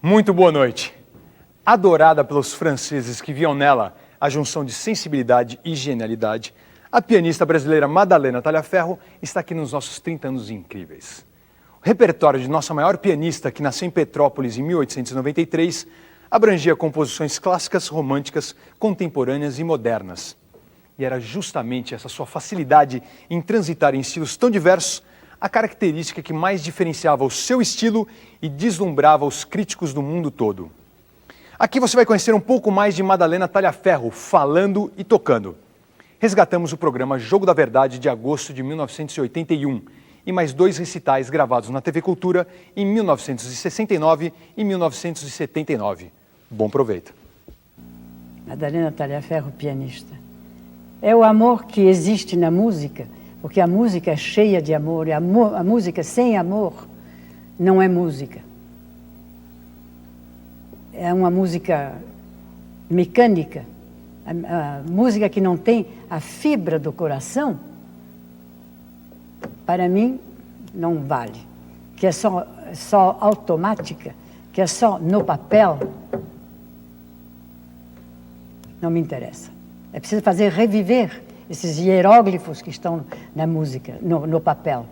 Muito boa noite. Adorada pelos franceses que viam nela a junção de sensibilidade e genialidade, a pianista brasileira Madalena Tagliaferro está aqui nos nossos 30 anos incríveis. O repertório de nossa maior pianista, que nasceu em Petrópolis em 1893, abrangia composições clássicas, românticas, contemporâneas e modernas. E era justamente essa sua facilidade em transitar em estilos tão diversos a característica que mais diferenciava o seu estilo e deslumbrava os críticos do mundo todo. Aqui você vai conhecer um pouco mais de Madalena Tagliaferro, falando e tocando. Resgatamos o programa Jogo da Verdade de agosto de 1981 e mais 2 recitais gravados na TV Cultura em 1969 e 1979. Bom proveito. Madalena Tagliaferro, pianista. É o amor que existe na música, porque a música é cheia de amor, e a música sem amor não é música. É uma música mecânica, a música que não tem a fibra do coração, para mim, não vale. Que é só automática, que é só no papel, não me interessa. É preciso fazer reviver esses hieróglifos que estão na música, no papel.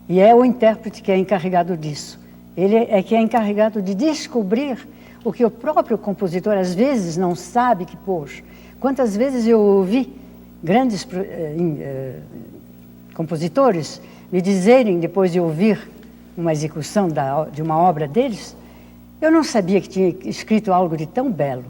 E é o intérprete que é encarregado disso. Ele é que é encarregado de descobrir o que o próprio compositor às vezes não sabe que pôs. Quantas vezes eu ouvi grandes compositores me dizerem, depois de ouvir uma execução de uma obra deles, eu não sabia que tinha escrito algo de tão belo.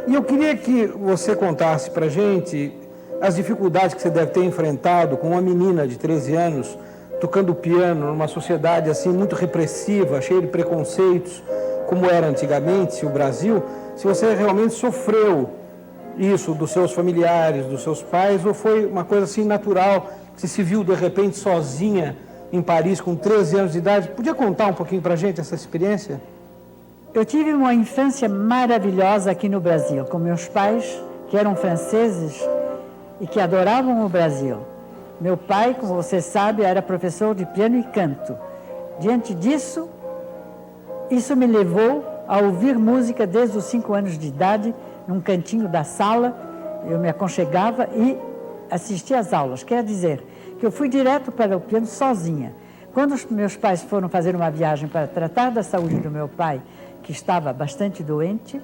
E eu queria que você contasse para a gente as dificuldades que você deve ter enfrentado com uma menina de 13 anos tocando piano numa sociedade assim muito repressiva, cheia de preconceitos, como era antigamente o Brasil. Se você realmente sofreu isso dos seus familiares, dos seus pais, ou foi uma coisa assim natural, você se viu de repente sozinha em Paris com 13 anos de idade? Podia contar um pouquinho para a gente essa experiência? Eu tive uma infância maravilhosa aqui no Brasil, com meus pais, que eram franceses e que adoravam o Brasil. Meu pai, como você sabe, era professor de piano e canto. Diante disso, isso me levou a ouvir música desde os 5 anos de idade, num cantinho da sala. Eu me aconchegava e assistia às aulas. Quer dizer que eu fui direto para o piano sozinha. Quando os meus pais foram fazer uma viagem para tratar da saúde do meu pai, que estava bastante doente,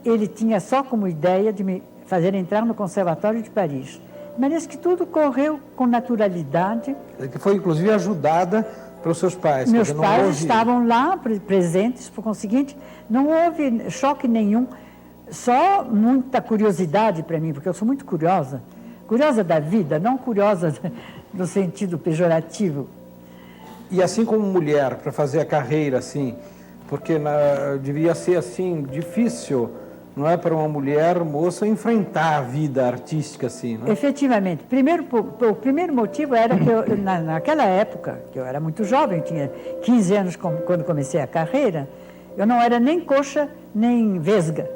ele tinha só como ideia de me fazer entrar no Conservatório de Paris. Mas que tudo correu com naturalidade. Que foi, inclusive, ajudada pelos seus pais. Meus pais estavam lá presentes, por conseguinte, não houve choque nenhum, só muita curiosidade para mim, porque eu sou muito curiosa. Curiosa da vida, não curiosa no sentido pejorativo. E assim como mulher, para fazer a carreira assim, porque devia ser assim difícil, não é, para uma mulher moça enfrentar a vida artística assim, não é? Efetivamente. O primeiro motivo era que eu, naquela época, que eu era muito jovem, tinha 15 anos quando comecei a carreira, eu não era nem coxa nem vesga,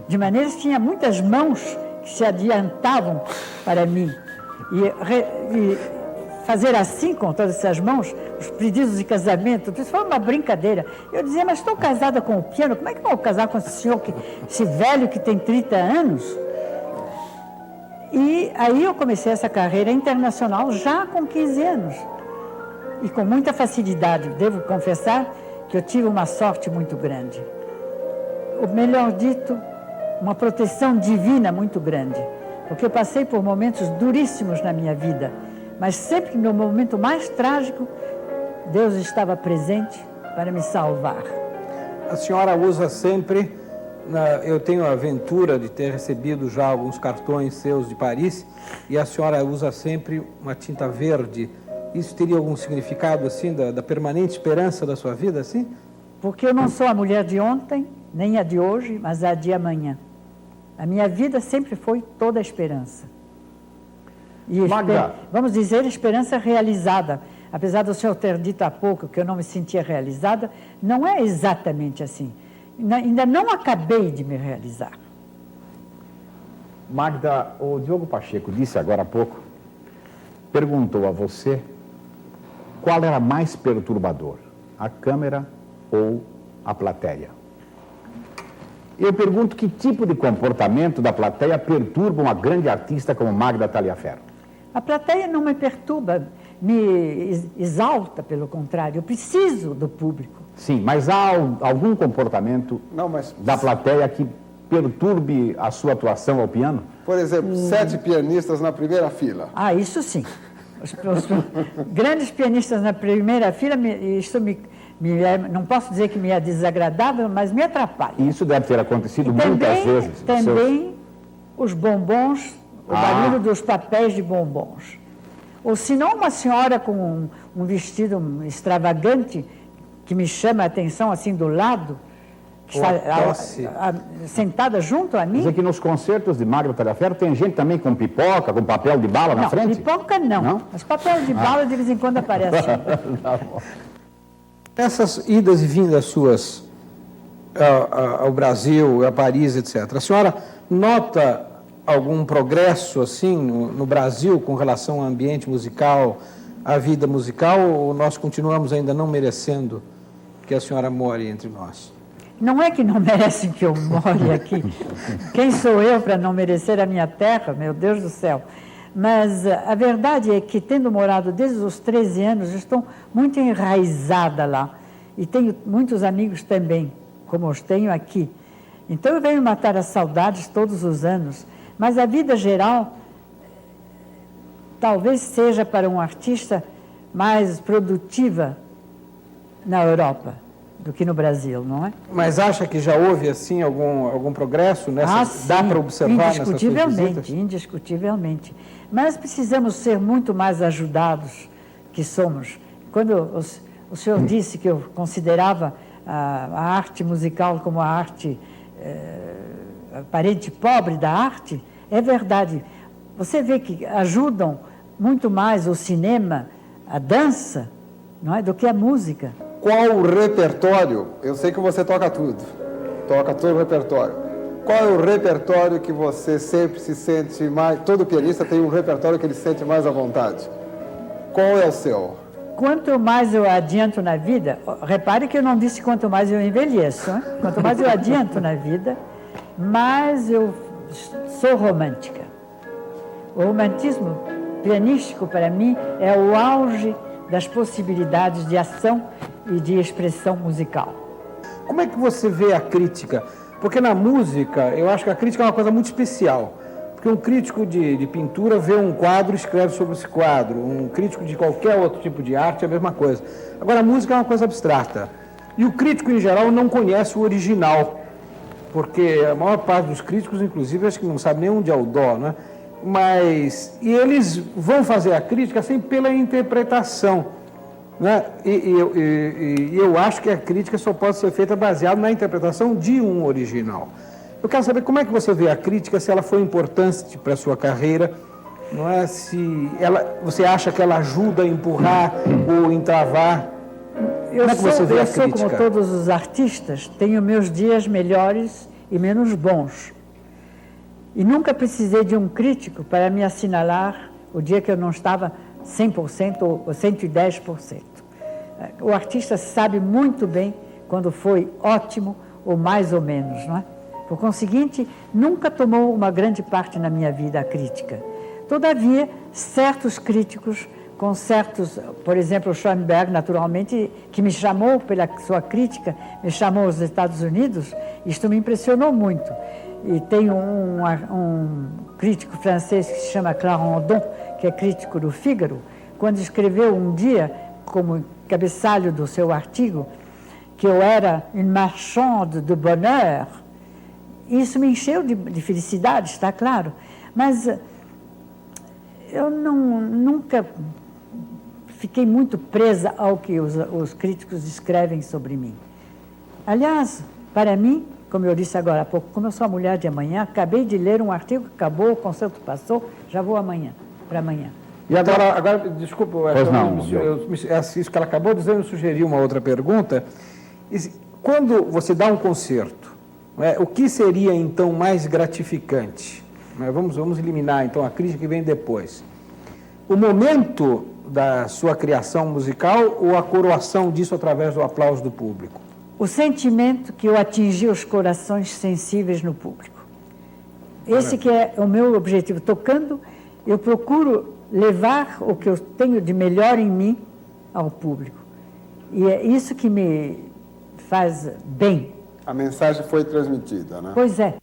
de maneira que tinha muitas mãos que se adiantavam para mim. E fazer assim com todas essas mãos, os pedidos de casamento, isso foi uma brincadeira. Eu dizia, mas estou casada com o piano, como é que eu vou casar com esse senhor, esse velho que tem 30 anos? E aí eu comecei essa carreira internacional já com 15 anos. E com muita facilidade, devo confessar que eu tive uma sorte muito grande. O melhor dito, uma proteção divina muito grande, porque eu passei por momentos duríssimos na minha vida, mas sempre no momento mais trágico, Deus estava presente para me salvar. A senhora usa sempre, eu tenho a aventura de ter recebido já alguns cartões seus de Paris, e a senhora usa sempre uma tinta verde. Isso teria algum significado assim, da permanente esperança da sua vida, assim? Porque eu não sou a mulher de ontem, nem a de hoje, mas a de amanhã. A minha vida sempre foi toda a esperança. E vamos dizer, esperança realizada. Apesar do senhor ter dito há pouco que eu não me sentia realizada, não é exatamente assim. Ainda não acabei de me realizar. Magda, o Diogo Pacheco disse agora há pouco, perguntou a você qual era mais perturbador, a câmera ou a plateia. Eu pergunto que tipo de comportamento da plateia perturba uma grande artista como Magda Taliaferro? A plateia não me perturba, me exalta, pelo contrário. Eu preciso do público. Sim, mas há algum comportamento da plateia que perturbe a sua atuação ao piano? Por exemplo, 7 pianistas na primeira fila. Ah, isso sim. Os grandes pianistas na primeira fila, não posso dizer que me é desagradável, mas me atrapalha. Isso deve ter acontecido muitas vezes. Também os bombons, o barulho dos papéis de bombons. Ou se não, uma senhora com um vestido extravagante que me chama a atenção assim do lado, que está sentada junto a mim. Quer dizer que nos concertos de Magda Taliaferro tem gente também com pipoca, com papel de bala na frente? Pipoca não. Mas papel de bala de vez em quando aparece. Essas idas e vindas suas ao Brasil, a Paris, etc., a senhora nota algum progresso assim no Brasil com relação ao ambiente musical, à vida musical, ou nós continuamos ainda não merecendo que a senhora more entre nós? Não é que não merecem que eu more aqui. Quem sou eu para não merecer a minha terra? Meu Deus do céu. Mas a verdade é que, tendo morado desde os 13 anos, estou muito enraizada lá. E tenho muitos amigos também, como os tenho aqui. Então eu venho matar as saudades todos os anos. Mas a vida geral talvez seja para um artista mais produtiva na Europa. do que no Brasil, não é? Mas acha que já houve, assim, algum progresso nessa? Sim, dá para observar nessas suas visitas? indiscutivelmente, indiscutivelmente. Mas precisamos ser muito mais ajudados que somos. Quando o senhor disse que eu considerava a arte musical como a arte, a parente pobre da arte, é verdade. Você vê que ajudam muito mais o cinema, a dança, não é, do que a música. Qual o repertório? Eu sei que você toca tudo, toca todo o repertório. Qual é o repertório que você sempre se sente mais... Todo pianista tem um repertório que ele se sente mais à vontade. Qual é o seu? Quanto mais eu adianto na vida, repare que eu não disse quanto mais eu envelheço, hein? Quanto mais eu adianto na vida, mais eu sou romântica. O romantismo pianístico, para mim, é o auge das possibilidades de ação e de expressão musical. Como é que você vê a crítica? Porque na música, eu acho que a crítica é uma coisa muito especial. Porque um crítico de pintura vê um quadro e escreve sobre esse quadro. Um crítico de qualquer outro tipo de arte é a mesma coisa. Agora, a música é uma coisa abstrata. E o crítico, em geral, não conhece o original. Porque a maior parte dos críticos, inclusive, acho que não sabe nem onde é o dó, né? E eles vão fazer a crítica sempre pela interpretação, né? E eu acho que a crítica só pode ser feita baseada na interpretação de um original. Eu quero saber como é que você vê a crítica, se ela foi importante para a sua carreira, não é? Você acha que ela ajuda a empurrar ou entravar? Como é que você vê a crítica? Eu sou como todos os artistas, tenho meus dias melhores e menos bons. E nunca precisei de um crítico para me assinalar o dia que eu não estava 100% ou 110%. O artista sabe muito bem quando foi ótimo ou mais ou menos, não é? Por conseguinte, nunca tomou uma grande parte na minha vida a crítica. Todavia, certos críticos, com certos, por exemplo, o Schoenberg, naturalmente, que me chamou pela sua crítica, me chamou aos Estados Unidos, isto me impressionou muito. E tem um crítico francês que se chama Clarendon, que é crítico do Figaro, quando escreveu um dia, como cabeçalho do seu artigo, que eu era une marchande de bonheur. Isso me encheu de felicidade, está claro. Mas eu nunca fiquei muito presa ao que os críticos escrevem sobre mim. Aliás, para mim, como eu disse agora há pouco, como eu sou a mulher de amanhã, acabei de ler um artigo que acabou, o concerto passou, já vou para amanhã. E agora desculpa, Isso que ela acabou dizendo, eu sugeri uma outra pergunta. Quando você dá um concerto, né, o que seria então mais gratificante? Vamos eliminar então a crítica que vem depois. O momento da sua criação musical ou a coroação disso através do aplauso do público? O sentimento que eu atingi os corações sensíveis no público. Esse que é o meu objetivo. Tocando, eu procuro levar o que eu tenho de melhor em mim ao público. E é isso que me faz bem. A mensagem foi transmitida, né? Pois é.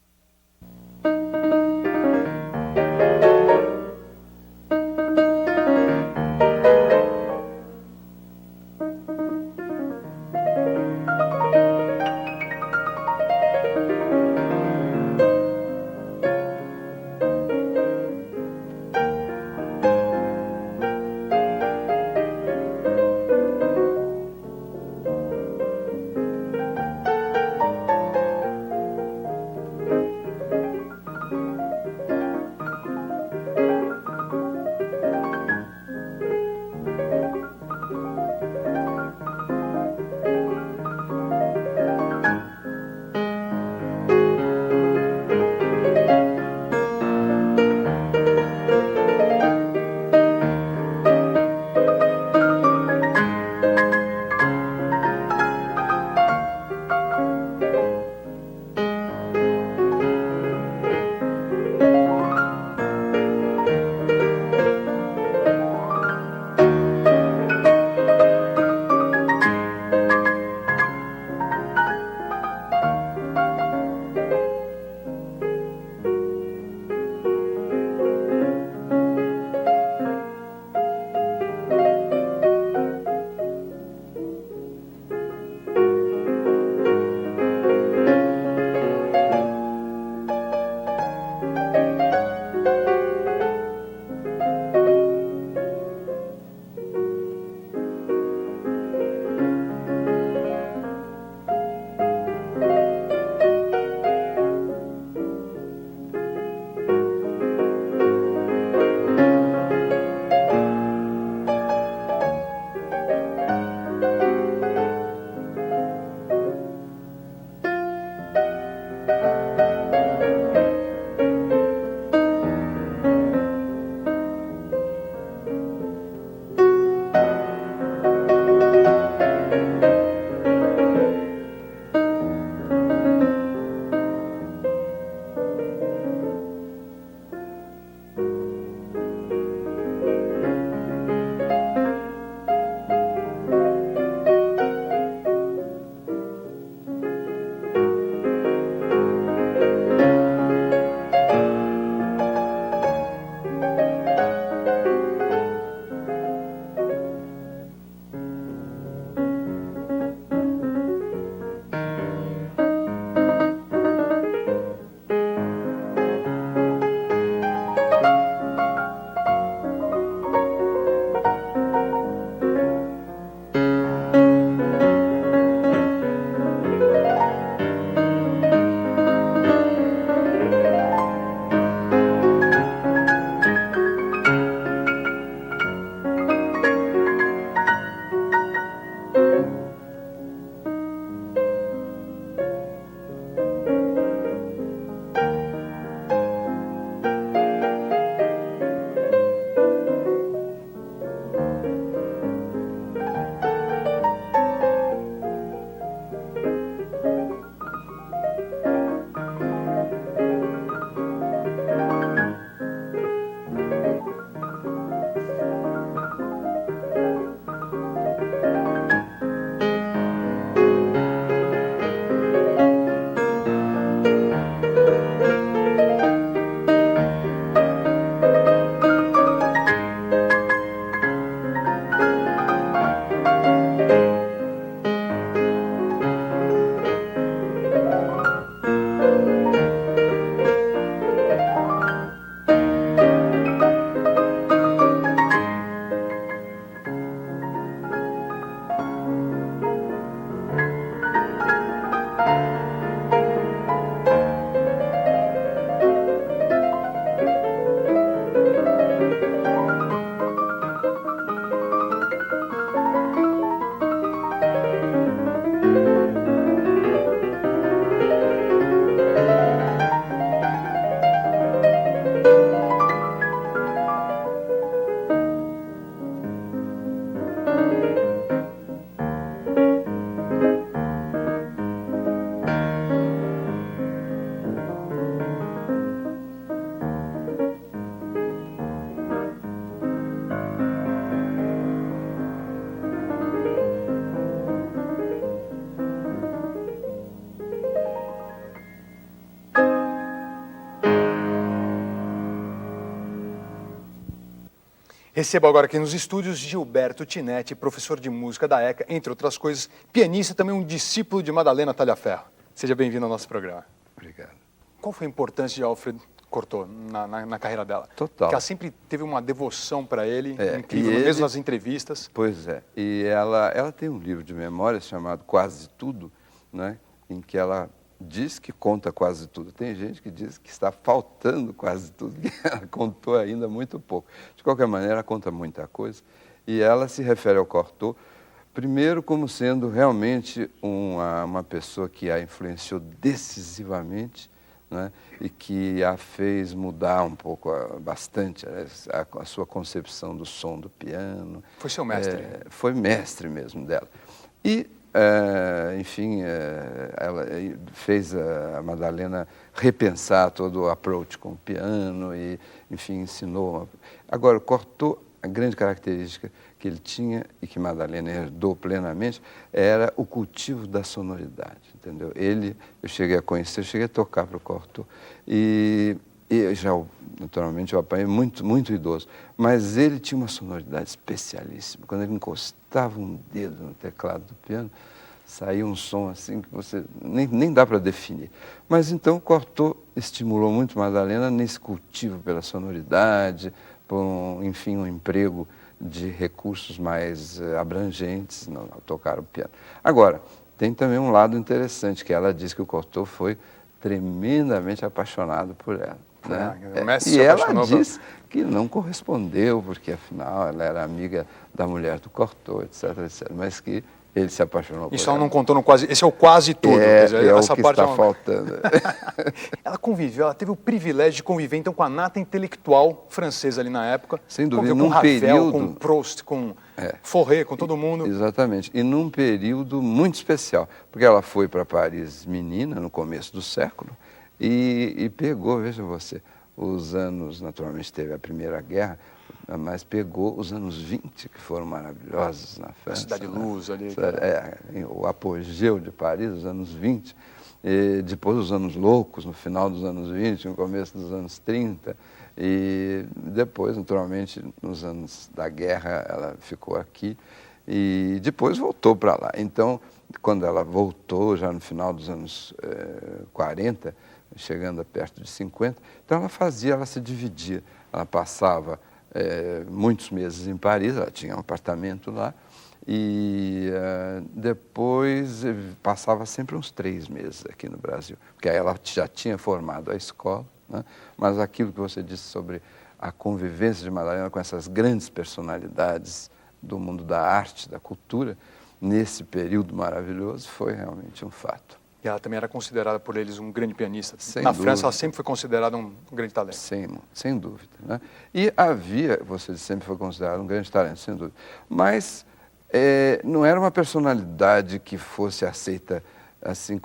Recebo agora aqui nos estúdios Gilberto Tinetti, professor de música da ECA, entre outras coisas, pianista e também um discípulo de Madalena Tagliaferro. Seja bem-vindo ao nosso programa. Obrigado. Qual foi a importância de Alfred Cortot na carreira dela? Total. Porque ela sempre teve uma devoção para ele, incrível, e ele- mesmo nas entrevistas. Pois é. E ela tem um livro de memórias chamado Quase Tudo, né? Em que ela diz que conta quase tudo. Tem gente que diz que está faltando quase tudo, que ela contou ainda muito pouco. De qualquer maneira, ela conta muita coisa. E ela se refere ao Cortot, primeiro como sendo realmente uma pessoa que a influenciou decisivamente, né? E que a fez mudar um pouco, bastante, a sua concepção do som do piano. Foi seu mestre. Foi mestre mesmo dela. E, enfim, ela fez a Madalena repensar todo o approach com o piano e, enfim, ensinou. Agora, Cortot, a grande característica que ele tinha e que Madalena herdou plenamente era o cultivo da sonoridade, entendeu? Eu cheguei a conhecer, eu cheguei a tocar para o Cortot e já, naturalmente, eu apanhei muito idoso, mas ele tinha uma sonoridade especialíssima. Quando ele encostava um dedo no teclado do piano, saía um som assim que você nem dá para definir. Mas então o Cortot estimulou muito Madalena nesse cultivo pela sonoridade, por, enfim, um emprego de recursos mais abrangentes ao tocar o piano. Agora, tem também um lado interessante, que ela diz que o Cortot foi tremendamente apaixonado por ela. Né? O mestre E se ela apaixonou diz que não correspondeu, porque afinal ela era amiga da mulher do Cortot, etc, mas que ele se apaixonou por Isso ela. ela não contou no quase. Esse é o quase tudo. Quer dizer, É essa o que parte está faltando. Ela conviveu, ela teve o privilégio de conviver então com a nata intelectual francesa ali na época. Sem dúvida, Conviveu com num Ravel, período- com Proust, com Fauré, com todo mundo. Exatamente. E num período muito especial, porque ela foi para Paris menina, no começo do século, e pegou, veja você, os anos, naturalmente teve a Primeira Guerra, mas pegou os anos 20, que foram maravilhosos na França. Cidade Luz ali. O apogeu de Paris, os anos 20, e depois os anos loucos, no final dos anos 20, no começo dos anos 30, e depois, naturalmente, nos anos da guerra, ela ficou aqui, e depois voltou para lá. Então, quando ela voltou, já no final dos anos 40, chegando a perto de 50, então ela se dividia, ela passava muitos meses em Paris, ela tinha um apartamento lá, e depois passava sempre uns 3 meses aqui no Brasil, porque aí ela já tinha formado a escola, né? Mas aquilo que você disse sobre a convivência de Madalena com essas grandes personalidades do mundo da arte, da cultura, nesse período maravilhoso, foi realmente um fato. E ela também era considerada por eles um grande pianista. Sem Na dúvida. França, ela sempre foi considerada um grande talento. Sem dúvida. Né? E você sempre foi considerado um grande talento, sem dúvida. Mas não era uma personalidade que fosse aceita assim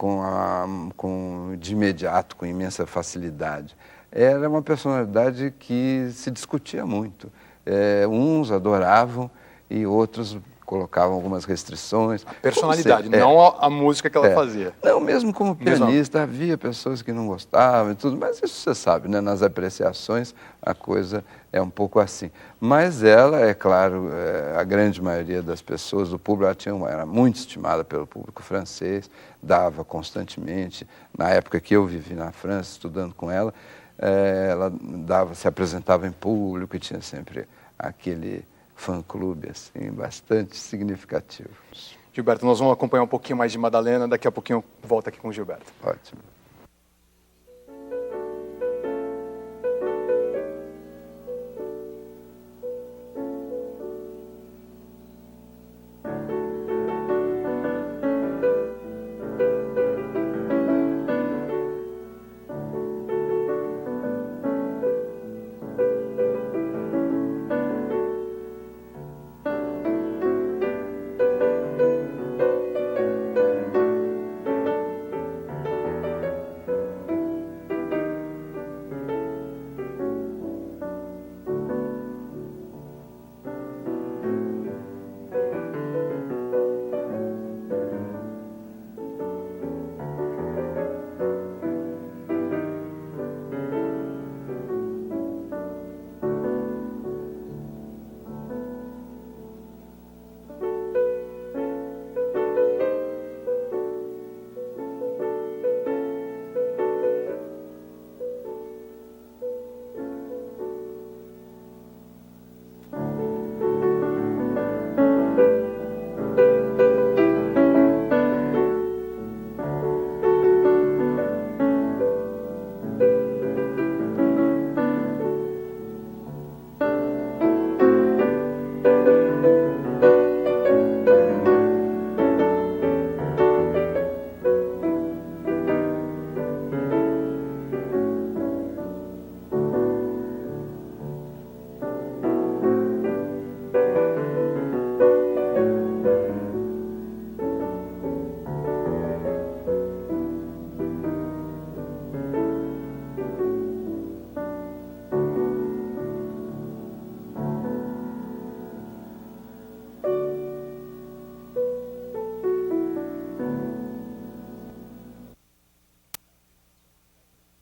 de imediato, com imensa facilidade. Era uma personalidade que se discutia muito. Uns adoravam e outros colocavam algumas restrições. A personalidade, não a música que ela fazia. Não, mesmo como pianista, havia pessoas que não gostavam e tudo, mas isso você sabe, né? Nas apreciações a coisa é um pouco assim. Mas ela, é claro, a grande maioria das pessoas, do público, era muito estimada pelo público francês, dava constantemente. Na época que eu vivi na França, estudando com ela se apresentava em público e tinha sempre aquele fã-clube assim, bastante significativo. Gilberto, nós vamos acompanhar um pouquinho mais de Madalena, daqui a pouquinho eu volto aqui com o Gilberto. Ótimo.